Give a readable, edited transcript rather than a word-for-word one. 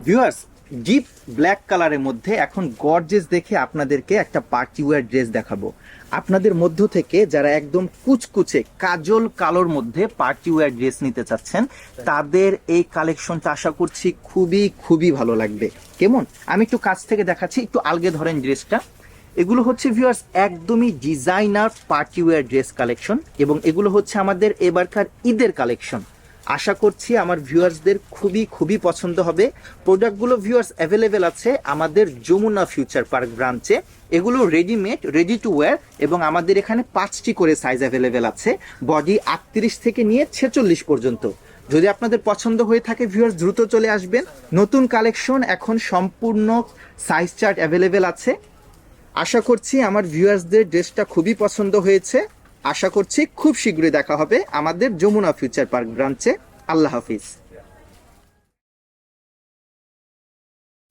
Viewers, deep black কালারের মধ্যে এখন গর্জেস দেখে আপনাদেরকে একটা পার্টি ওয়্যার ড্রেস দেখাবো। আপনাদের মধ্য থেকে যারা একদম কুচকুচে কাজল কালোর মধ্যে পার্টি ওয়্যার ড্রেস নিতে চাচ্ছেন, তাদের এই কালেকশনটা আশা করছি খুবই খুবই ভালো লাগবে। কেমন, আমি একটু কাছ থেকে দেখাচ্ছি, একটু আলগে ধরেন ড্রেসটা। এগুলো হচ্ছে ভিউয়ার্স একদমই designer party wear dress collection, এবং এগুলো হচ্ছে আমাদের এবারকার ঈদের কালেকশন। আশা করছি আমার ভিউয়ার্সদের খুবই খুবই পছন্দ হবে। প্রোডাক্টগুলো ভিউয়ার্স অ্যাভেলেবেল আছে আমাদের যমুনা ফিউচার পার্ক ব্রাঞ্চে। এগুলো রেডিমেড, রেডি টু ওয়্যার, এবং আমাদের এখানে 5টি করে সাইজ অ্যাভেলেবেল আছে, বডি 38 থেকে নিয়ে 46 পর্যন্ত। যদি আপনাদের পছন্দ হয়ে থাকে ভিউয়ার্স দ্রুত চলে আসবেন। নতুন কালেকশন এখন সম্পূর্ণ সাইজ চার্ট অ্যাভেলেবেল আছে। আশা করছি আমার ভিউয়ার্সদের ড্রেসটা খুবই পছন্দ হয়েছে। আশা করছি খুব শীঘ্রই দেখা হবে আমাদের যমুনা ফিউচার পার্ক ব্রাঞ্চে। আল্লাহ হাফিজ।